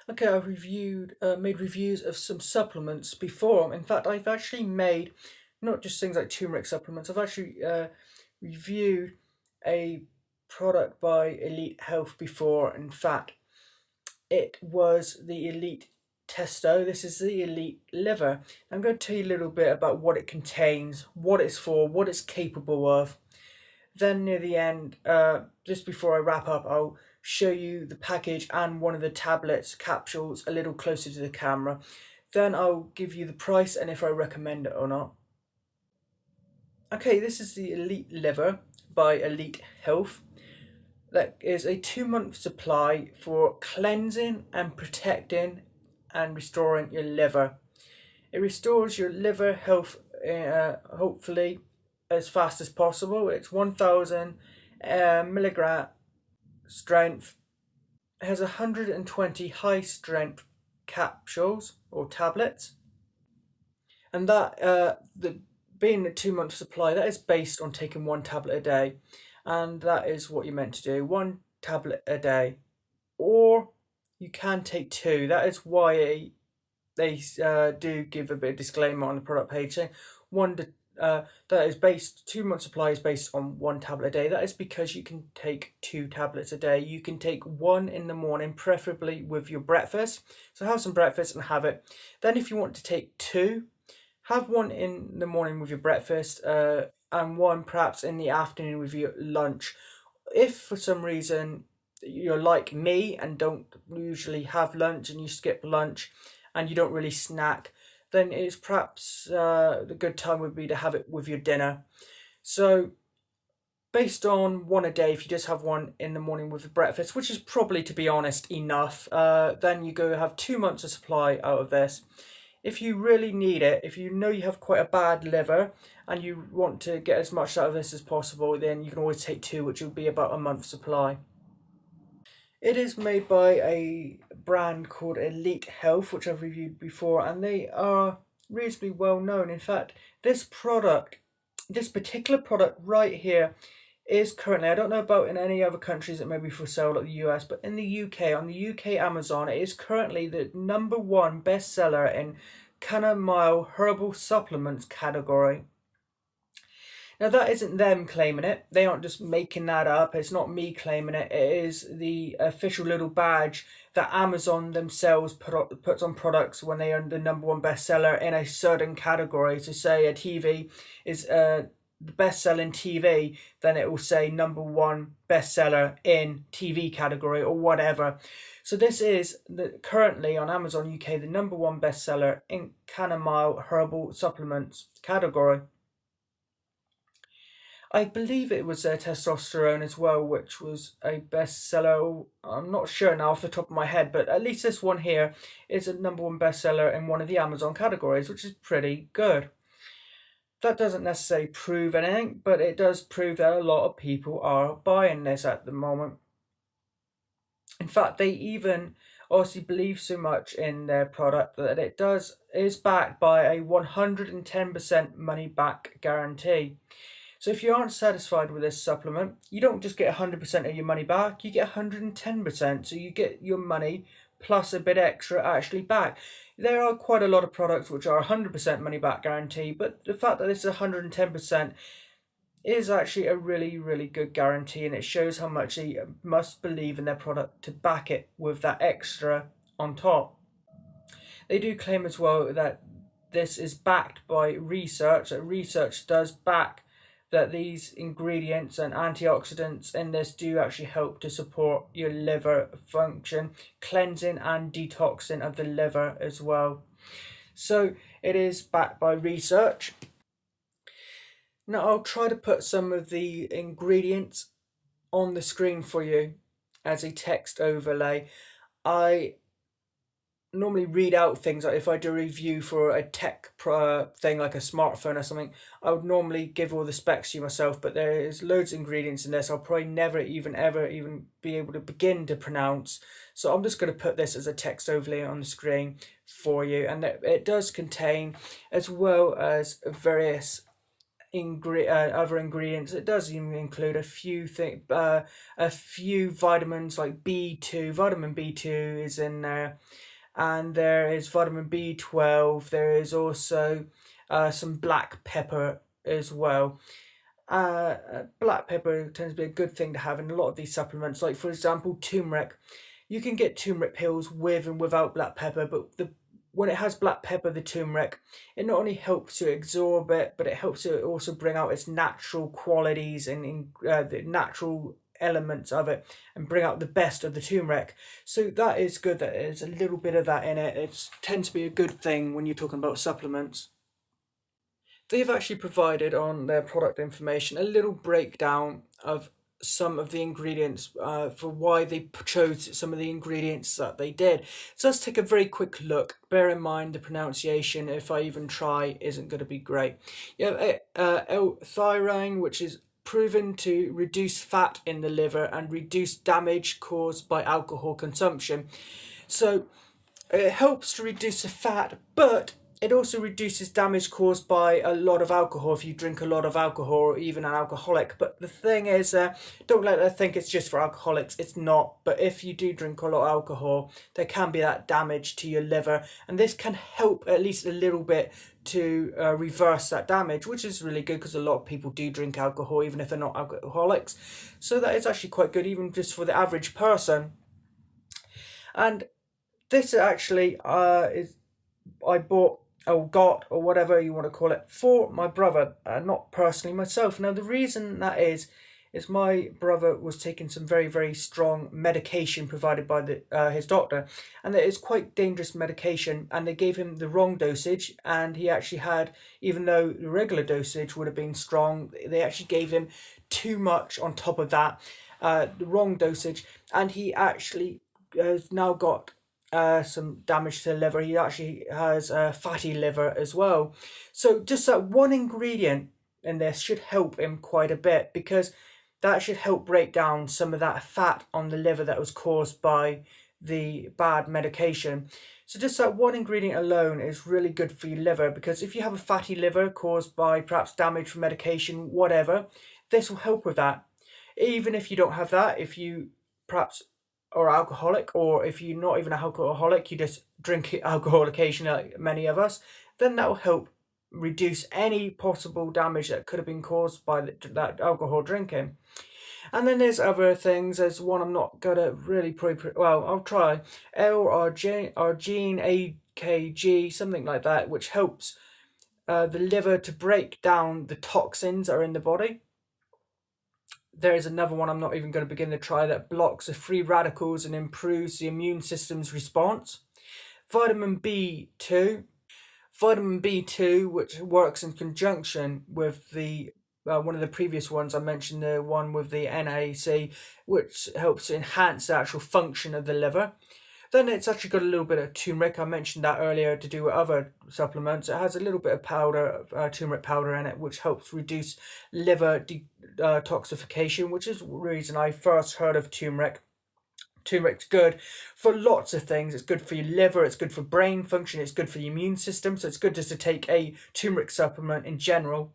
Okay, I've made reviews of some supplements before. In fact, I've actually made not just things like turmeric supplements. I've actually reviewed a product by Elite Health before. In fact, it was the Elite Testo. This is the Elite Liver. I'm going to tell you a little bit about what it contains, what it's for, what it's capable of. Then near the end, just before I wrap up, I'll show you the package and one of the tablets capsules a little closer to the camera. Then I'll give you the price and if I recommend it or not. Okay, this is the Elite Liver by Elite Health. That is a 2 month supply for cleansing and protecting and restoring your liver. It restores your liver health, hopefully, as fast as possible. It's 1000 milligram strength. It has 120 high strength capsules or tablets, and that the being a 2 month supply, that is based on taking one tablet a day, and that is what you're meant to do, one tablet a day, or you can take two. That is why they do give a bit of disclaimer on the product page saying one that is based 2 month supply is based on one tablet a day. That is because you can take two tablets a day. You can take one in the morning, preferably with your breakfast. So have some breakfast and have it. Then if you want to take two, have one in the morning with your breakfast, and one perhaps in the afternoon with your lunch. If for some reason you're like me and don't usually have lunch and you skip lunch and you don't really snack, then it's perhaps the good time would be to have it with your dinner. So based on one a day, if you just have one in the morning with the breakfast, which is probably, to be honest, enough, then you go have 2 months of supply out of this. If you really need it, if you know you have quite a bad liver and you want to get as much out of this as possible, then you can always take two, which will be about a month's supply. It is made by a brand called Elite Health, which I've reviewed before, and they are reasonably well known. In fact, this particular product right here, is currently, I don't know about in any other countries that may be for sale like the US, but in the UK, on the UK Amazon, it is currently the #1 bestseller in chamomile herbal supplements category. Now that isn't them claiming it. They aren't just making that up. It's not me claiming it. It is the official little badge that Amazon themselves puts on products when they are the #1 bestseller in a certain category. So say a TV is the best-selling TV, then it will say #1 bestseller in TV category or whatever. So this is currently on Amazon UK the #1 bestseller in chamomile herbal supplements category. I believe it was Testosterone as well, which was a bestseller. I'm not sure now off the top of my head, but at least this one here is a #1 bestseller in one of the Amazon categories, which is pretty good. That doesn't necessarily prove anything, but it does prove that a lot of people are buying this at the moment. In fact, they even obviously believe so much in their product that it is backed by a 110% money back guarantee. So if you aren't satisfied with this supplement, you don't just get 100% of your money back, you get 110%. So you get your money plus a bit extra actually back. There are quite a lot of products which are 100% money back guarantee, but the fact that this is 110% is actually a really, really good guarantee, and it shows how much they must believe in their product to back it with that extra on top. They do claim as well that this is backed by research, that research does back that these ingredients and antioxidants in this do actually help to support your liver function, cleansing and detoxing of the liver as well. So it is backed by research. Now I'll try to put some of the ingredients on the screen for you as a text overlay. I normally read out things like if I do a review for a tech thing like a smartphone or something, I would normally give all the specs to you myself, but there is loads of ingredients in this I'll probably never even be able to begin to pronounce. So I'm just going to put this as a text overlay on the screen for you, and it does contain, as well as various other ingredients. It does even include a few vitamins like B2. Vitamin B2 is in there, and there is vitamin B12. There is also some black pepper as well. Black pepper tends to be a good thing to have in a lot of these supplements. Like for example, turmeric. You can get turmeric pills with and without black pepper, but the when it has black pepper, the turmeric, it not only helps to absorb it, but it helps to also bring out its natural qualities and the natural elements of it and bring out the best of the turmeric. So that is good that there's a little bit of that in it. It tends to be a good thing when you're talking about supplements. They've actually provided on their product information a little breakdown of some of the ingredients for why they chose some of the ingredients that they did. So let's take a very quick look. Bear in mind the pronunciation, if I even try, isn't going to be great. You have L-thyrine, which is proven to reduce fat in the liver and reduce damage caused by alcohol consumption. So it helps to reduce the fat, but it also reduces damage caused by a lot of alcohol if you drink a lot of alcohol or even an alcoholic. But the thing is, don't let them think it's just for alcoholics. It's not. But if you do drink a lot of alcohol, there can be that damage to your liver, and this can help at least a little bit to reverse that damage, which is really good because a lot of people do drink alcohol even if they're not alcoholics. So that is actually quite good, even just for the average person. And this actually is I bought or got or whatever you want to call it for my brother, not personally myself. Now the reason that is my brother was taking some very strong medication provided by his doctor, and it is quite dangerous medication, and they gave him the wrong dosage, and he actually had, even though the regular dosage would have been strong, they actually gave him too much on top of that, the wrong dosage, and he actually has now got some damage to the liver. He actually has a fatty liver as well. So just that one ingredient in this should help him quite a bit, because that should help break down some of that fat on the liver that was caused by the bad medication. So just that one ingredient alone is really good for your liver, because if you have a fatty liver caused by perhaps damage from medication, whatever, this will help with that. Even if you don't have that, if you perhaps are alcoholic, or if you're not even an alcoholic, you just drink alcohol occasionally like many of us, then that will help reduce any possible damage that could have been caused by that alcohol drinking. And then there's other things. There's one I'm not gonna really well, I'll try. L-arginine, AKG, something like that, which helps the liver to break down the toxins that are in the body. There is another one I'm not even going to begin to try, that blocks the free radicals and improves the immune system's response. Vitamin B2. Vitamin B2, which works in conjunction with the one of the previous ones I mentioned, the one with the NAC, which helps to enhance the actual function of the liver. Then it's actually got a little bit of turmeric. I mentioned that earlier to do with other supplements. It has a little bit of powder, turmeric powder in it, which helps reduce liver detoxification, which is the reason I first heard of turmeric. Turmeric's good for lots of things. It's good for your liver, it's good for brain function, it's good for the immune system. So it's good just to take a turmeric supplement in general.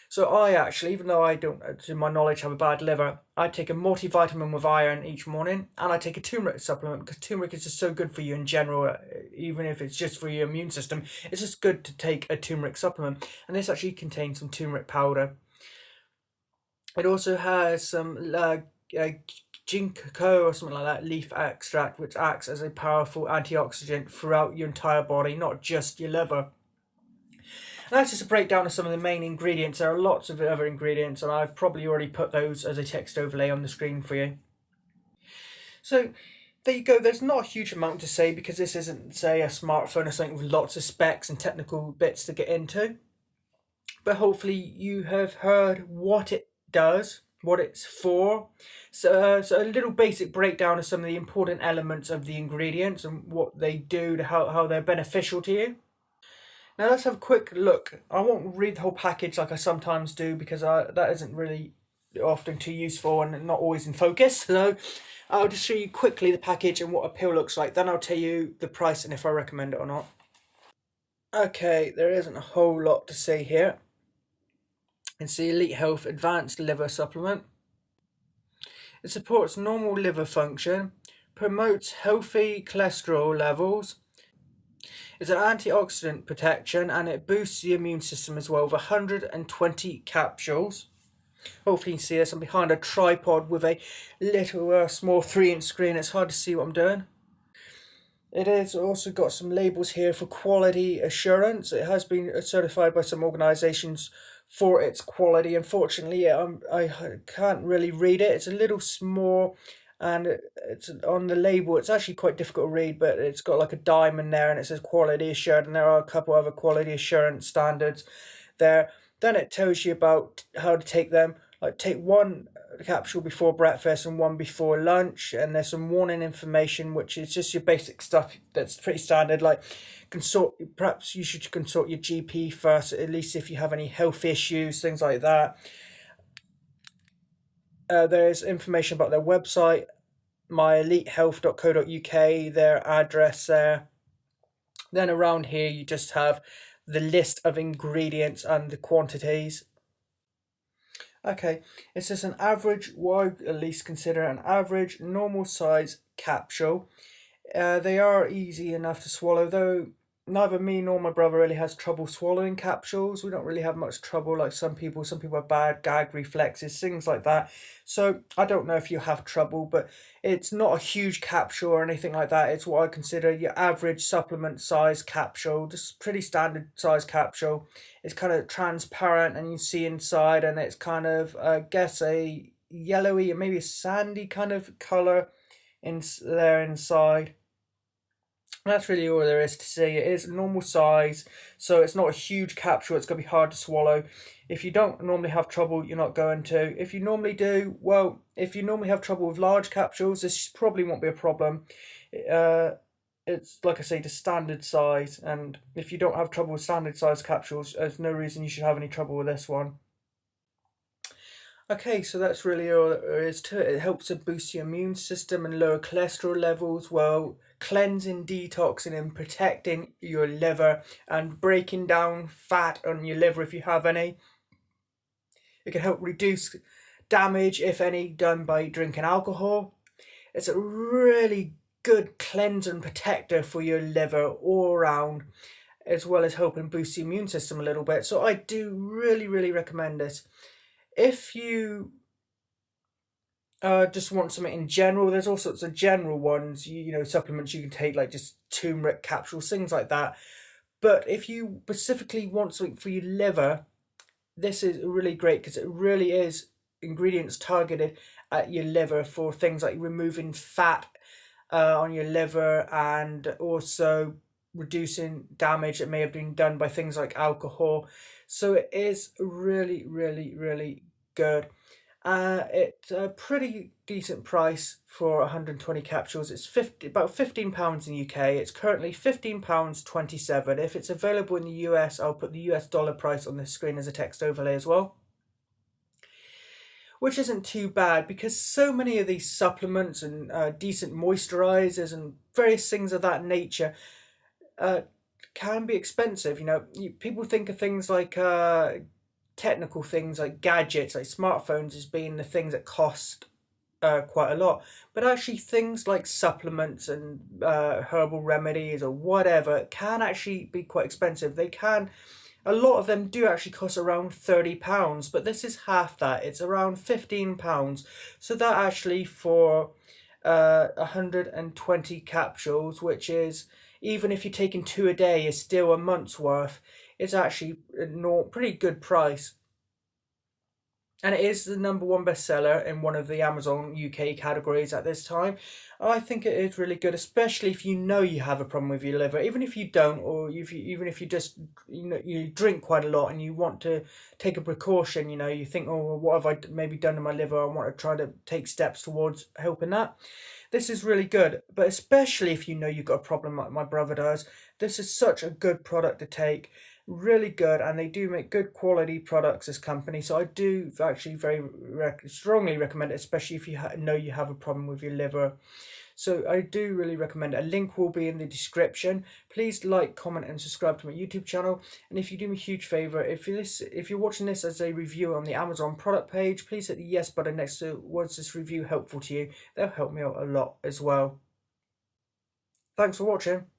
So I actually, even though I don't, to my knowledge, have a bad liver, I take a multivitamin with iron each morning, and I take a turmeric supplement, because turmeric is just so good for you in general, even if it's just for your immune system. It's just good to take a turmeric supplement, and this actually contains some turmeric powder. It also has some ginkgo or something like that, leaf extract, which acts as a powerful antioxidant throughout your entire body, not just your liver. And that's just a breakdown of some of the main ingredients. There are lots of other ingredients, and I've probably already put those as a text overlay on the screen for you. So there you go. There's not a huge amount to say, because this isn't, say, a smartphone or something with lots of specs and technical bits to get into. But hopefully you have heard what it does, what it's for. So a little basic breakdown of some of the important elements of the ingredients and what they do, to how they're beneficial to you. Now let's have a quick look. I won't read the whole package like I sometimes do, because that isn't really often too useful and not always in focus. So I'll just show you quickly the package and what a pill looks like. Then I'll tell you the price and if I recommend it or not. Okay, there isn't a whole lot to say here. It's the Elite Health Advanced Liver Supplement. It supports normal liver function, promotes healthy cholesterol levels, it's an antioxidant protection, and it boosts the immune system as well with 120 capsules. Hopefully you can see this. I'm behind a tripod with a little small 3-inch screen. It's hard to see what I'm doing. It has also got some labels here for quality assurance. It has been certified by some organisations for its quality. Unfortunately, I can't really read it. It's a little small, and it's on the label. It's actually quite difficult to read, but it's got like a diamond there, and it says quality assured, and there are a couple other quality assurance standards there. Then it tells you about how to take them. Like take one capsule before breakfast and one before lunch, and there's some warning information which is just your basic stuff that's pretty standard, like perhaps you should consult your GP first, at least if you have any health issues, things like that. There's information about their website, myelitehealth.co.uk, their address there. Then around here you just have the list of ingredients and the quantities. Okay, it's just an average, what I at least consider an average normal size capsule. They are easy enough to swallow, though neither me nor my brother really has trouble swallowing capsules. We don't really have much trouble like some people. Some people have bad gag reflexes, things like that. So I don't know if you have trouble, but it's not a huge capsule or anything like that. It's what I consider your average supplement size capsule, just pretty standard size capsule. It's kind of transparent and you see inside, and it's kind of, I guess, a yellowy, maybe a sandy kind of color there inside. That's really all there is to see. It is normal size, so it's not a huge capsule. It's going to be hard to swallow. If you don't normally have trouble, you're not going to. If you normally do, well, if you normally have trouble with large capsules, this probably won't be a problem. It's, like I say, the standard size, and if you don't have trouble with standard size capsules, there's no reason you should have any trouble with this one. Okay, so that's really all there is to it. It helps to boost your immune system and lower cholesterol levels while cleansing, detoxing, and protecting your liver and breaking down fat on your liver if you have any. It can help reduce damage, if any, done by drinking alcohol. It's a really good cleanser and protector for your liver all around, as well as helping boost the immune system a little bit. So I do really, really recommend this. If you just want something in general, there's all sorts of general ones, you know, supplements you can take, like just turmeric capsules, things like that. But if you specifically want something for your liver, this is really great because it really is ingredients targeted at your liver for things like removing fat on your liver, and also reducing damage that may have been done by things like alcohol. So it is really, really, really good. It's a pretty decent price for 120 capsules. It's about £15 in the UK. It's currently £15.27. If it's available in the US, I'll put the US dollar price on the screen as a text overlay as well, which isn't too bad because so many of these supplements and decent moisturizers and various things of that nature can be expensive. You know, people think of things like technical things like gadgets, like smartphones, as being the things that cost quite a lot. But actually, things like supplements and herbal remedies or whatever can actually be quite expensive. They can. A lot of them do actually cost around £30, but this is half that. It's around £15. So that actually for 120 capsules, which is, even if you're taking 2 a day, is still a month's worth. It's actually a pretty good price. And it is the #1 bestseller in one of the Amazon UK categories at this time. I think it is really good, especially if you know you have a problem with your liver. Even if you don't, or even if you just, you know, you drink quite a lot and you want to take a precaution, you know, you think, oh, well, what have I maybe done to my liver? I want to try to take steps towards helping that. This is really good, but especially if you know you've got a problem like my brother does, this is such a good product to take. really good, and they do make good quality products, this company. So I do actually very strongly recommend it, especially if you know you have a problem with your liver. So I do really recommend it. A link will be in the description. Please like, comment, and subscribe to my YouTube channel. And if you do me a huge favor, if you're watching this as a review on the Amazon product page, please hit the yes button next to was this review helpful to you. They'll help me out a lot as well. Thanks for watching.